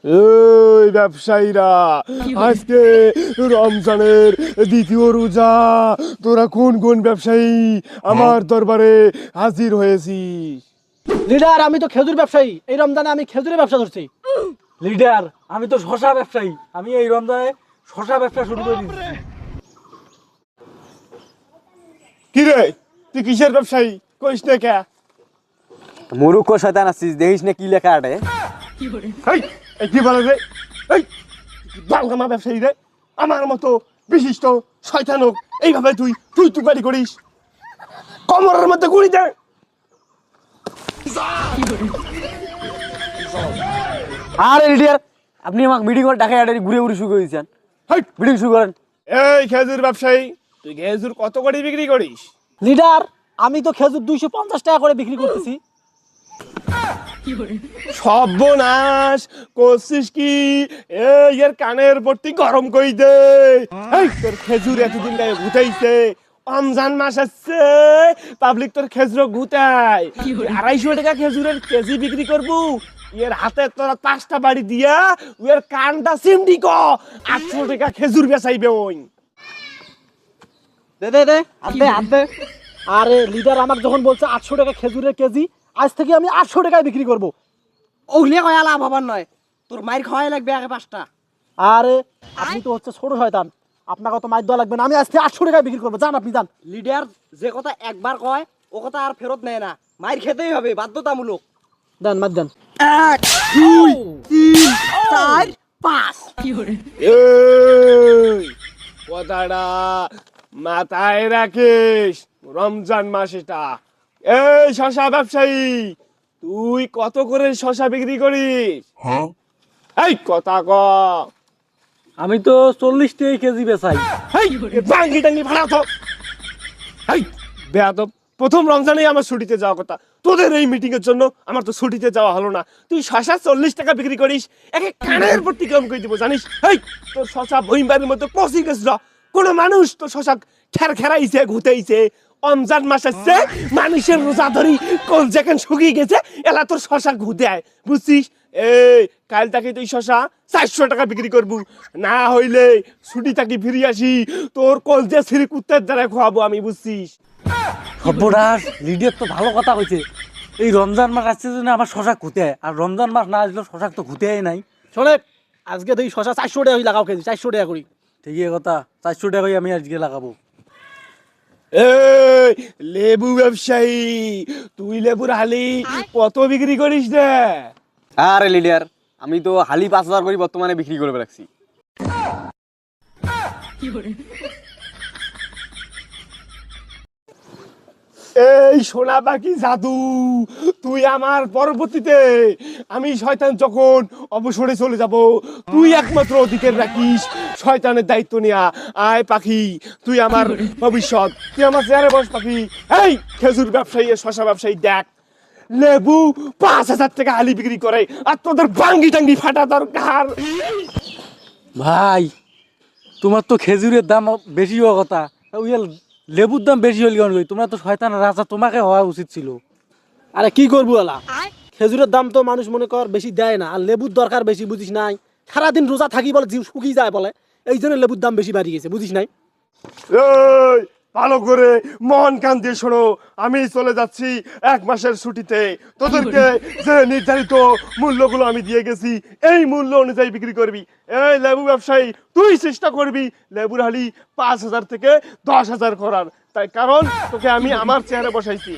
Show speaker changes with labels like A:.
A: এই ব্যবসায়ীরা, আজকে রমজানের দ্বিতীয় রোজা, তোরা কোন কোন ব্যবসায়ী আমার দরবারে হাজির হয়েছিস?
B: লিডার, আমি তো খেজুর ব্যবসায়ী। এই রমজানে আমি খেজুরের ব্যবসা ধরছি।
C: লিডার, আমি তো শশা ব্যবসায়ী। আমি এই রমজানে শশা ব্যবসা শুরু করে দিচ্ছি।
A: কি রে, তুই কিসের ব্যবসায়ী কইস না কে?
D: মুরুক্ষ শয়তান আছিস, দেখিস না কি লেখা আটে।
A: এই, এই কি বলে রে? এই বাঙ্গামা ব্যবসায়ী রে, আমার মতো বিশিষ্ট শয়তান হোক এইভাবে তুই তুই তুকারি করিস? কমরের মধ্যে গুড়ি দে।
D: আরে লিডার, আপনি আমাকে মিটিং করে ঢাকায় আটে ঘুরে ঘুরে শুরু করে দিয়েছেন।
A: হেই,
D: মিটিং শুরু করেন।
A: এই খেজুর ব্যবসায়ী, তুই খেজুর কত করে বিক্রি করিস?
B: লিডার, আমি তো খেজুর 250 টাকা করে বিক্রি করতেছি।
A: সর্বনাশ করছিস কি? এর কানের ভর্তি গরম কই দে। এই তোর খেজুর এতদিন গায়ে ঘুটাইছে, রমজান মাস আসছে, পাবলিক তোর খেজুর ঘুটায়। 250 টাকা খেজুরের কেজি বিক্রি করবো? এর হাতে তোরা 5টা বাড়ি দিয়া এর কানটা সিমডি ক 800 টাকা খেজুর বেচাইবে ওই।
B: দে দে দে, হাত দে। আরে লিডার, আমাকে যখন বলছে 800 টাকা খেজুরের কেজি, আজ থেকে আমি 800 টাকায় বিক্রি করব।
E: ওগুলো কয়া লাভ হবার নয়, তোর মায়ের খাওয়াই লাগবে আগে 5টা।
B: আরে আপনি তো হচ্ছে ছোট শয়তান, আপনাকে তো মাইর দেওয়া লাগবে না। আমি আজ থেকে 800 টাকায় বিক্রি করবো। যান আপনি, যান।
E: লিডার যে কথা একবার কয় ও কথা আর ফেরত নেয় না, মায়ের খেতেই হবে, বাধ্যতামূলক।
B: দেন, মার দেন।
E: 1 2 3 4 5।
A: এই কথাটা মাথায় রাখিস, রমজান মাস এটা। এই শশা ব্যবসায়ী, তুই কত করে শশা বিক্রি করিস? এই কথা ক।
C: আমি তো 40 টাকা কেজি বেচাই।
A: এই বাঙ্গি টাঙ্গি ভাড়া তো। এই বেয়াদব, প্রথম রমজানেই আমার ছুটিতে যাওয়ার কথা, তোদের এই মিটিং এর জন্য আমার তো ছুটিতে যাওয়া হলো না। তুই শশা 40 টাকা বিক্রি করিস, একে কানের ভর্তি কম করে দিব জানিস? এই তোর শশা ভইমবারের মতো পচি গেছিল। কোন মানুষ তো শশা খেরাইছে, ঘুতেইছে? রমজান মাস আসছে, মানুষের রোজা ধরি কোন যেখানে শুকিয়ে গেছে, এলা তোর শশা ঘুতে আয়, বুঝছিস? এই কাল তাকে তুই শশা 400 টাকা বিক্রি করবো, না হইলে ছুটি থাকি ফিরে আসি, তোর কলজে ছিঁড়ি কুত্তের দ্বারা খাওয়াবো আমি, বুঝছিস?
C: সর্বনাশ, লিডার তো ভালো কথা কইছে। এই রমজান মাস আসছে জন্য আমার শশা ঘুতে, আর রমজান মাস না আসলে শশা তো ঘুতে নাই।
B: শোনে, আজকে তুই শশা 400 টাকা লাগাও কেজি, 400 টাকা করি।
C: ঠিকই কথা, 400 টাকাই আমি আজকে লাগাবো।
A: এই লেবু ব্যবসায়ী, তুই লেবুর হালি কত বিক্রি করিস রে?
D: আরে লিডার, আমি তো হালি 5000 করে বর্তমানে বিক্রি করে রাখছি।
A: এই সোনা বাকি জাদু, তুই আমার পরবর্তীতে আমি শয়তান যখন অবসরে চলে যাব, তুই একমাত্র অধিকার রাখিস শয়তানের দায়িত্ব নেয়া। আয় পাখি, তুই আমার ভবিষ্যৎ, তুই আমার চেয়ারে বস পাখি। এই খেজুর ব্যবসায়ী, শশা ব্যবসায়ী, দেখ লেবু 5000 টাকা হালি বিক্রি করে, আর তোদের বাঙ্গি টাঙ্গি ফাটা দরকার।
C: ভাই, তোমার তো খেজুরের দাম বেশি হওয়ার কথা, ওই লেবুর দাম বেশি হল কেন? তোমরা তো শয়তান রাজা, তোমাকে হওয়া উচিত ছিল।
B: আরে কি করবো আলা, খেজুরের দাম তো মানুষ মনে কর বেশি দেয় না, আর লেবুর দরকার বেশি, বুঝিস নাই? সারাদিন রোজা থাকি বলে জিভ শুকিয়ে যায় বলে, এই জন্য লেবুর দাম বেশি বাড়ি গেছে, বুঝিস নাই?
A: এই ভালো করে মন কান দিয়ে শোনো, আমি চলে যাচ্ছি 1 মাসের ছুটিতে। তোদেরকে যে নির্ধারিত মূল্যগুলো আমি দিয়ে গেছি, এই মূল্য অনুযায়ী বিক্রি করবি। এই লেবু ব্যবসায়ী, তুই চেষ্টা করবি লেবুর হালি 5000 থেকে 10,000 করার, তাই কারণ তোকে আমি আমার চেয়ারে বসাইছি।